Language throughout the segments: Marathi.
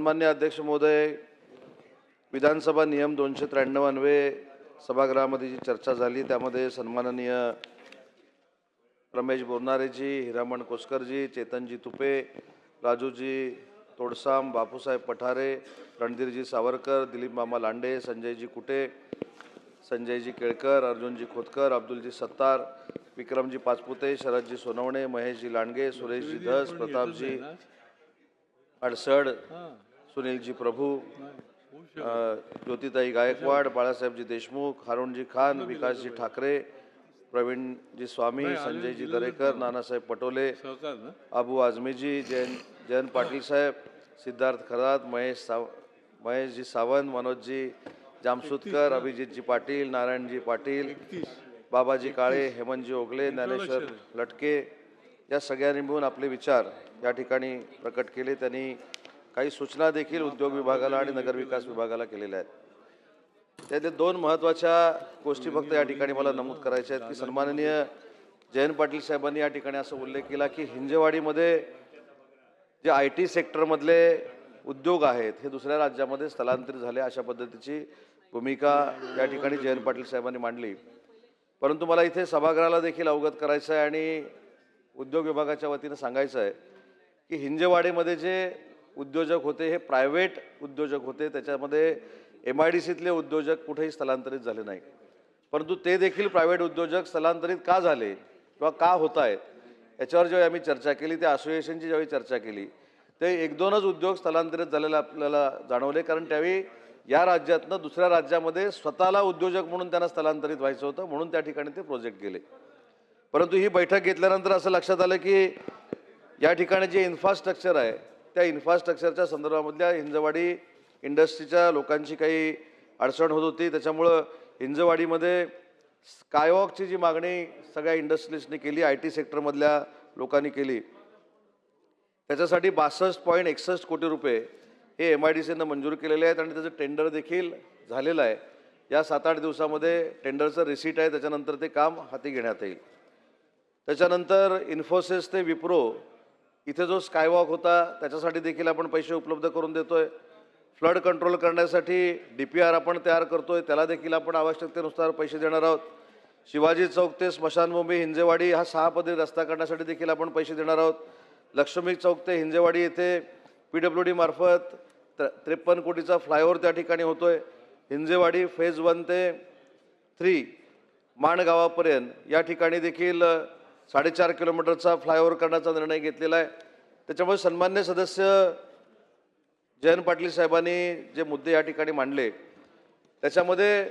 सन्मान्य अध्यक्ष महोदय, विधानसभा नियम 293 अन्वये सभागृहामध्ये जी चर्चा झाली त्यामध्ये सन्माननीय रमेश बोरनारेजी, हिरामण कोस्करजी, चेतनजी तुपे, राजूजी तोडसाम, बापूसाहेब पठारे, रणधीरजी सावरकर, दिलीप मामा लांडे, संजयजी कुटे, संजयजी केळकर, अर्जुनजी खोतकर, अब्दुलजी सत्तार, विक्रमजी पाचपुते, शरदजी सोनवणे, महेशजी लांडगे, सुरेशजी धस, प्रतापजी अडसड, सुनीलजी प्रभू, ज्योतिताई गायकवाड, बाळासाहेबजी देशमुख, हारूनजी खान, विकासजी ठाकरे, प्रवीणजी स्वामी, संजयजी दरेकर, नानासाहेब पटोले, अबू आझमीजी, जयंत पाटील साहेब, सिद्धार्थ खरात, महेशजी सावंत, मनोजजी जामसुदकर, अभिजितजी पाटील, नारायणजी पाटील, बाबाजी काळे, हेमंतजी ओगले, ज्ञानेश्वर लटके या सगळ्यांनी मिळून आपले विचार या ठिकाणी प्रकट केले। त्यांनी काही सूचना देखील उद्योग विभागाला आणि नगरविकास विभागाला केलेल्या आहेत। त्यातल्या दोन महत्त्वाच्या गोष्टी फक्त या ठिकाणी मला नमूद करायच्या आहेत की सन्माननीय जयंत पाटील साहेबांनी या ठिकाणी असं उल्लेख केला की हिंजेवाडीमध्ये जे IT सेक्टरमधले उद्योग आहेत हे दुसऱ्या राज्यामध्ये स्थलांतरित झाले अशा पद्धतीची भूमिका या ठिकाणी जयंत पाटील साहेबांनी मांडली। परंतु मला इथे सभागृहाला देखील अवगत करायचं आहे आणि उद्योग विभागाच्या वतीने सांगायचं आहे की हिंजेवाडीमध्ये जे उद्योजक होते हे प्रायव्हेट उद्योजक होते, त्याच्यामध्ये MIDCतले उद्योजक कुठेही स्थलांतरित झाले नाही। परंतु ते देखील प्रायव्हेट उद्योजक स्थलांतरित का झाले किंवा का होत आहेत याच्यावर जेव्हा आम्ही चर्चा केली, त्या असोसिएशनची ज्यावेळी चर्चा केली ते एक दोनच उद्योग स्थलांतरित झालेले आपल्याला जाणवले, कारण त्यावेळी या राज्यातनं दुसऱ्या राज्यामध्ये स्वतःला उद्योजक म्हणून त्यांना स्थलांतरित व्हायचं होतं, म्हणून त्या ठिकाणी ते प्रोजेक्ट गेले। परंतु ही बैठक घेतल्यानंतर असं लक्षात आलं की या ठिकाणी जे इन्फ्रास्ट्रक्चर आहे त्या इन्फ्रास्ट्रक्चरच्या संदर्भामधल्या हिंजवाडी इंडस्ट्रीच्या लोकांची काही अडचण होत होती। त्याच्यामुळं हिंजवाडीमध्ये स्कायवॉकची जी मागणी सगळ्या इंडस्ट्रीजनी केली, IT सेक्टरमधल्या लोकांनी केली, त्याच्यासाठी 62.61 कोटी रुपये हे MIDCनं मंजूर केलेले आहेत आणि त्याचं टेंडर देखील झालेलं आहे। या 7-8 दिवसामध्ये टेंडरचं रिसीट आहे, त्याच्यानंतर ते काम हाती घेण्यात येईल। त्याच्यानंतर इन्फोसिस ते विप्रो इथे जो स्कायवॉक होता त्याच्यासाठी देखील आपण पैसे उपलब्ध करून देतोय। फ्लड कंट्रोल करण्यासाठी DPR आपण तयार करतोय, त्याला देखील आपण आवश्यकतेनुसार पैसे देणार आहोत। शिवाजी चौक ते स्मशानभूमी हिंजेवाडी हा 6 पदरी रस्ता करण्यासाठी देखील आपण पैसे देणार आहोत। लक्ष्मी चौक ते हिंजेवाडी येथे PWD मार्फत 53 कोटीचा फ्लायओव्हर त्या ठिकाणी होतोय। हिंजेवाडी फेज 1 ते 3 माणगावापर्यंत या ठिकाणी देखील 4.5 किलोमीटरचा फ्लायओव्हर करण्याचा निर्णय घेतलेला आहे। त्याच्यामुळे सन्मान्य सदस्य जयंत पाटील साहेबांनी जे मुद्दे या ठिकाणी मांडले त्याच्यामध्ये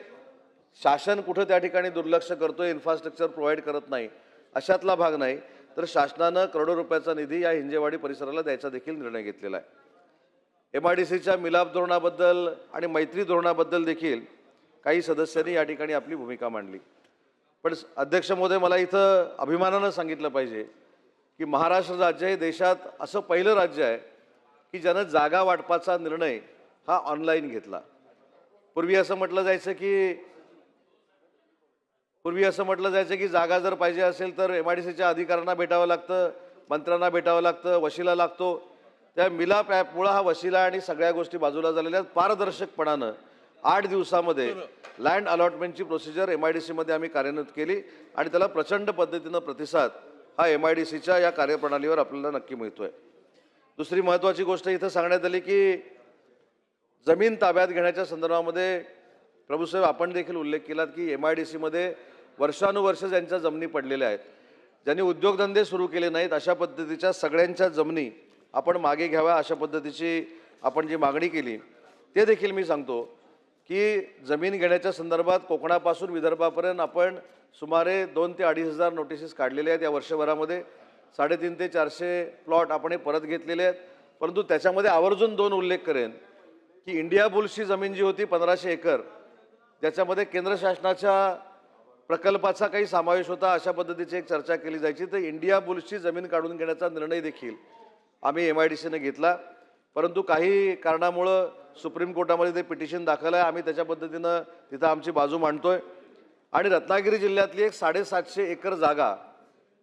शासन कुठं त्या ठिकाणी दुर्लक्ष करतोय, इन्फ्रास्ट्रक्चर प्रोव्हाइड करत नाही अशातला भाग नाही, तर शासनानं करोडो रुपयाचा निधी या हिंजेवाडी परिसराला द्यायचा देखील निर्णय घेतलेला आहे। MIDCच्या मिलाप धोरणाबद्दल आणि मैत्री धोरणाबद्दल देखील काही सदस्यांनी या ठिकाणी आपली भूमिका मांडली। पण अध्यक्ष महोदय, मला इथं अभिमानानं सांगितलं पाहिजे की महाराष्ट्र राज्य हे देशात असं पहिलं राज्य आहे की ज्यानं जागा वाटपाचा निर्णय हा ऑनलाईन घेतला। पूर्वी असं म्हटलं जायचं की जागा जर पाहिजे असेल तर MIDCच्या अधिकाऱ्यांना भेटावं लागतं, मंत्र्यांना भेटावं लागतं, वशिला लागतो। त्या मिलाप ॲपमुळं हा वशिला आणि सगळ्या गोष्टी बाजूला झालेल्या आहेत। पारदर्शकपणानं 8 दिवसामध्ये लँड अलॉटमेंटची प्रोसिजर MIDCमध्ये आम्ही कार्यान्वित केली आणि त्याला प्रचंड पद्धतीनं प्रतिसाद हा MIDCच्या या कार्यप्रणालीवर आपल्याला नक्की मिळतोय। दुसरी महत्त्वाची गोष्ट इथं सांगण्यात आली की जमीन ताब्यात घेण्याच्या संदर्भामध्ये प्रभूसाहेब आपण देखील उल्लेख केलात की MIDCमध्ये वर्षानुवर्ष ज्यांच्या जमिनी पडलेल्या आहेत, ज्यांनी उद्योगधंदे सुरू केले नाहीत, अशा पद्धतीच्या सगळ्यांच्या जमिनी आपण मागे घ्याव्या अशा पद्धतीची आपण जी मागणी केली ते देखील मी सांगतो की जमीन घेण्याच्या संदर्भात कोकणापासून विदर्भापर्यंत आपण सुमारे 2 ते 2.5 हजार नोटिसेस काढलेल्या आहेत। या वर्षभरामध्ये 350 ते 400 प्लॉट आपण परत घेतलेले आहेत। परंतु त्याच्यामध्ये आवर्जून 2 उल्लेख करेन की इंडिया बुल्सची जमीन जी होती 1500 एकर, ज्याच्यामध्ये केंद्र शासनाच्या प्रकल्पाचा काही समावेश होता, अशा पद्धतीची एक चर्चा केली जायची, तर इंडिया बुल्सची जमीन काढून घेण्याचा निर्णय देखील आम्ही MIDCने घेतला। परंतु काही कारणामुळं सुप्रीम कोर्टामध्ये ते पिटिशन दाखल आहे, आम्ही त्याच्या पद्धतीनं तिथं आमची बाजू मांडतोय। आणि रत्नागिरी जिल्ह्यातली एक 750 एकर जागा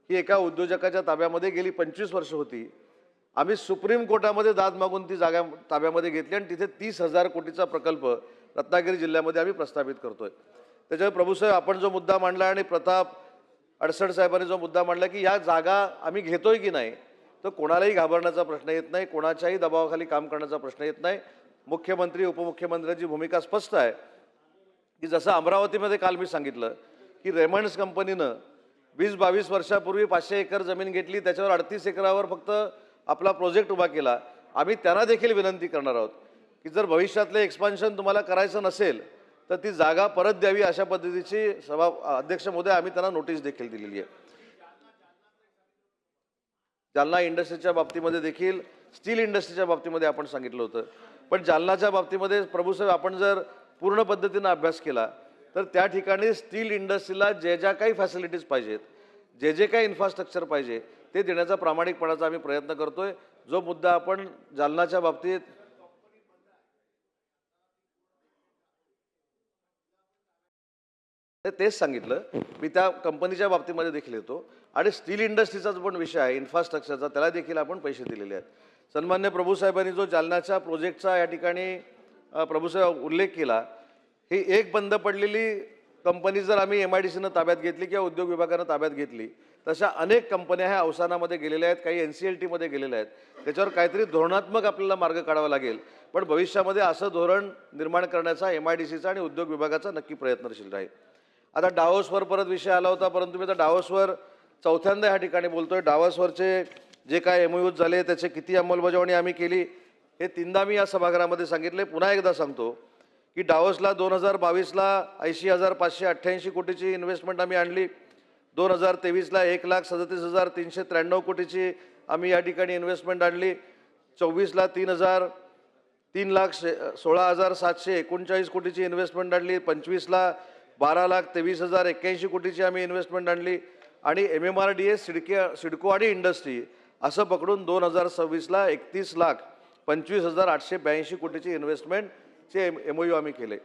ही एका उद्योजकाच्या ताब्यामध्ये गेली 25 वर्ष होती आम्ही सुप्रीम कोर्टामध्ये दाद मागून ती जागा ताब्यामध्ये घेतली आणि तिथे 30,000 कोटीचा प्रकल्प रत्नागिरी जिल्ह्यामध्ये आम्ही प्रस्थापित करतोय. त्याच्यावर प्रभूसाहेब आपण जो मुद्दा मांडला आणि प्रताप अडसड साहेबांनी जो मुद्दा मांडला की या जागा आम्ही घेतोय की नाही, तर कोणालाही घाबरण्याचा प्रश्न येत नाही, कोणाच्याही दबावाखाली काम करण्याचा प्रश्न येत नाही. मुख्यमंत्री उपमुख्यमंत्र्यांची भूमिका स्पष्ट आहे की जसं अमरावतीमध्ये काल मी सांगितलं की रेमंड्स कंपनीनं 20-22 वर्षापूर्वी 500 एकर जमीन घेतली, त्याच्यावर 38 एकरावर फक्त आपला प्रोजेक्ट उभा केला. आम्ही त्यांना देखील विनंती करणार आहोत की जर भविष्यातले एक्सपान्शन तुम्हाला करायचं नसेल तर ती जागा परत द्यावी, अशा पद्धतीची अध्यक्ष महोदय आम्ही त्यांना नोटीस देखील दिलेली आहे. जालना इंडस्ट्रीच्या बाबतीमध्ये देखील स्टील इंडस्ट्रीच्या बाबतीमध्ये आपण सांगितलं होतं, पण जालनाच्या बाबतीमध्ये प्रभूसाहेब आपण जर पूर्ण पद्धतीनं अभ्यास केला तर त्या ठिकाणी स्टील इंडस्ट्रीला ज्या काही फॅसिलिटीज पाहिजेत, जे काही इन्फ्रास्ट्रक्चर पाहिजे ते देण्याचा प्रामाणिकपणाचा आम्ही प्रयत्न करतोय. जो मुद्दा आपण जालनाच्या बाबतीत तेच सांगितलं, मी त्या कंपनीच्या बाबतीमध्ये देखील येतो आणि स्टील इंडस्ट्रीचा जो पण विषय आहे इन्फ्रास्ट्रक्चरचा, त्याला देखील आपण पैसे दिलेले आहेत. सन्मान्य प्रभूसाहेबांनी जो जालन्याच्या प्रोजेक्टचा या ठिकाणी प्रभूसाहेब उल्लेख केला, ही एक बंद पडलेली कंपनी जर आम्ही MIDCनं ताब्यात घेतली किंवा उद्योग विभागानं ताब्यात घेतली, तशा अनेक कंपन्या ह्या अवसानामध्ये गेलेल्या आहेत, काही NCLTमध्ये गेलेल्या आहेत. त्याच्यावर काहीतरी धोरणात्मक आपल्याला मार्ग काढावा लागेल, पण भविष्यामध्ये असं धोरण निर्माण करण्याचा MIDCचा आणि उद्योग विभागाचा नक्की प्रयत्नशील राहील. आता डावोसवर परत विषय आला होता, परंतु मी आता डावोसवर चौथ्यांदा ह्या ठिकाणी बोलतोय. डावोसवरचे जे काय MOUs झाले त्याचे किती अंमलबजावणी आम्ही केली हे 3दा मी या सभागृहामध्ये सांगितले. पुन्हा एकदा सांगतो की डावोसला 2022ला 80,588 कोटीची इन्व्हेस्टमेंट आम्ही आणली. 2023ला 1,37,393 कोटीची आम्ही या ठिकाणी इन्व्हेस्टमेंट आणली. 24ला 3,16,739 कोटीची इन्व्हेस्टमेंट आणली. 25ला 12,23,081 कोटीची आम्ही इन्व्हेस्टमेंट आणली आणि MMRDA, सिडको आणि इंडस्ट्री असं पकडून 2026ला 31,25,882 कोटीची इन्व्हेस्टमेंटचे MOU आम्ही केले.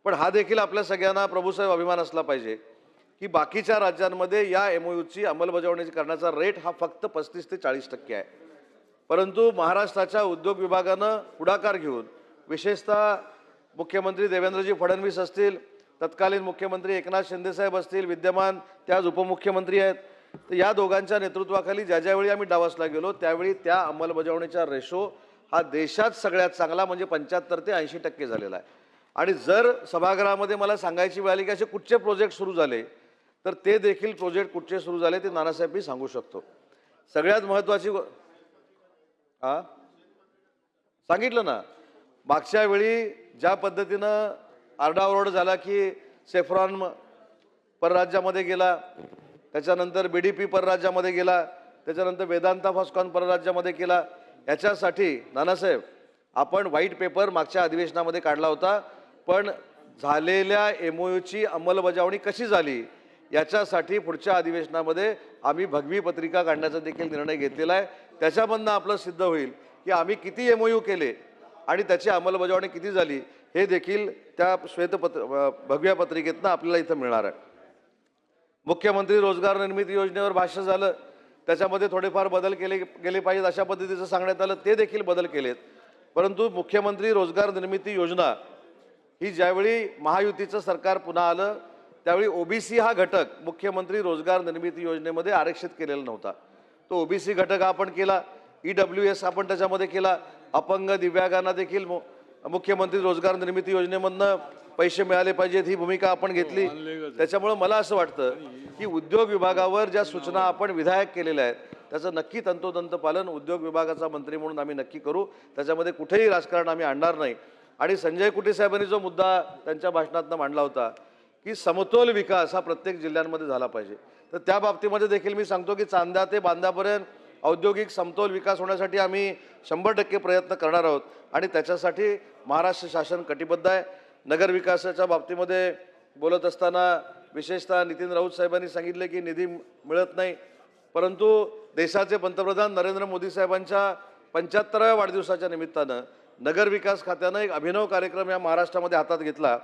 पण हा देखील आपल्या सगळ्यांना प्रभूसाहेब अभिमान असला पाहिजे की बाकीच्या राज्यांमध्ये या MOUची अंमलबजावणी करण्याचा रेट हा फक्त 35 ते 40% आहे. परंतु महाराष्ट्राच्या उद्योग विभागानं पुढाकार घेऊन, विशेषतः मुख्यमंत्री देवेंद्रजी फडणवीस असतील, तत्कालीन मुख्यमंत्री एकनाथ शिंदेसाहेब असतील, विद्यमान ते आज उपमुख्यमंत्री आहेत, तर या दोघांच्या नेतृत्वाखाली ज्यावेळी आम्ही डावसला गेलो त्यावेळी त्या अंमलबजावणीचा रेशो हा देशात सगळ्यात चांगला म्हणजे 75 ते 80% झालेला आहे. आणि जर सभागृहामध्ये मला सांगायची वेळ आली की असे कुठचे प्रोजेक्ट सुरू झाले तर ते देखील प्रोजेक्ट कुठचे सुरू झाले ते नानासाहेब मी सांगू शकतो. सगळ्यात महत्त्वाची सांगितलं ना, मागच्या वेळी ज्या पद्धतीनं आरडाओरड झाला की सेफ्रॉन परराज्यामध्ये गेला, त्याच्यानंतर BDP परराज्यामध्ये गेला, त्याच्यानंतर वेदांता फॉस्कॉन परराज्यामध्ये गेला, याच्यासाठी नानासाहेब आपण व्हाईट पेपर मागच्या अधिवेशनामध्ये काढला होता. पण झालेल्या MOUची अंमलबजावणी कशी झाली याच्यासाठी पुढच्या अधिवेशनामध्ये आम्ही भगवी पत्रिका काढण्याचा देखील निर्णय घेतलेला आहे. त्याच्यामधनं आपलं सिद्ध होईल की आम्ही किती MOU केले आणि त्याची अंमलबजावणी किती झाली हे देखील त्या भगव्या पत्रिकेतनं आपल्याला इथं मिळणार आहे. मुख्यमंत्री रोजगार निर्मिती योजनेवर भाष्य झालं, त्याच्यामध्ये थोडेफार बदल गेले पाहिजेत अशा पद्धतीचं सांगण्यात आलं, ते देखील बदल केलेत. परंतु मुख्यमंत्री रोजगार निर्मिती योजना ही ज्यावेळी महायुतीचं सरकार पुन्हा आलं त्यावेळी OBC हा घटक मुख्यमंत्री रोजगार निर्मिती योजनेमध्ये आरक्षित केलेला नव्हता. तो OBC घटक आपण केला, EWS आपण त्याच्यामध्ये केला, अपंग दिव्यांगांना देखील मुख्यमंत्री रोजगार निर्मिती योजनेमधनं पैसे मिळाले पाहिजेत ही भूमिका आपण घेतली. त्याच्यामुळे मला असं वाटतं की उद्योग विभागावर ज्या सूचना आपण विधायक केलेल्या आहेत त्याचं नक्की तंतोतंत पालन उद्योग विभागाचा मंत्री म्हणून आम्ही नक्की करू. त्याच्यामध्ये कुठेही राजकारण आम्ही आणणार नाही. आणि संजय कुटे साहेबांनी जो मुद्दा त्यांच्या भाषणातनं मांडला होता की समतोल विकास हा प्रत्येक जिल्ह्यांमध्ये झाला पाहिजे, तर त्या बाबतीमध्ये देखील मी सांगतो की चांदा ते बांधापर्यंत औद्योगिक समतोल विकास होण्यासाठी आम्ही 100% प्रयत्न करणार आहोत आणि त्याच्यासाठी महाराष्ट्र शासन कटिबद्ध आहे. नगर विकासाच्या बाबतीमध्ये बोलत असताना विशेषतः नितीन राऊत साहेबांनी सांगितले की निधी मिळत नाही, परंतु देशाचे पंतप्रधान नरेंद्र मोदी साहेबांच्या 75व्या वाढदिवसाच्या निमित्तानं नगर विकास खात्यानं एक अभिनव कार्यक्रम या महाराष्ट्रामध्ये हातात घेतला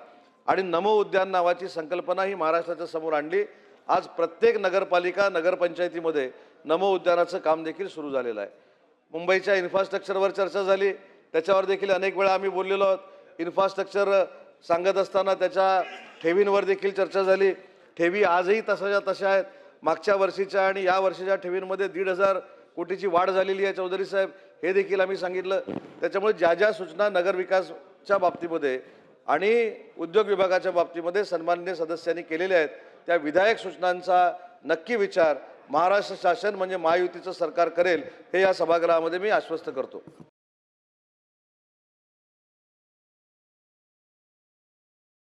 आणि नमो उद्यान नावाची संकल्पना ही महाराष्ट्राच्या समोर आणली. आज प्रत्येक नगरपालिका नगरपंचायतीमध्ये नमो उद्यानाचं काम देखील सुरू झालेलं आहे. मुंबईच्या इन्फ्रास्ट्रक्चरवर चर्चा झाली, त्याच्यावर देखील अनेक वेळा आम्ही बोललेलो आहोत। इन्फ्रास्ट्रक्चर सांगत असताना त्याच्या ठेवींवर देखील चर्चा झाली। ठेवी आजही तशाच्या तशा आहेत। मागच्या वर्षीच्या आणि या वर्षीच्या ठेवींमध्ये 1,500 कोटीची वाढ झालेली आहे चौधरी साहेब, हे देखील आम्ही सांगितलं। त्याच्यामुळे ज्या ज्या सूचना नगरविकासच्या बाबतीमध्ये आणि उद्योग विभागाच्या बाबतीमध्ये सन्माननीय सदस्यांनी केलेल्या आहेत, त्या विधायक सूचनांचा नक्की विचार महाराष्ट्र शासन म्हणजे महायुतीचं सरकार करेल, हे या सभागृहामध्ये मी आश्वस्त करतो।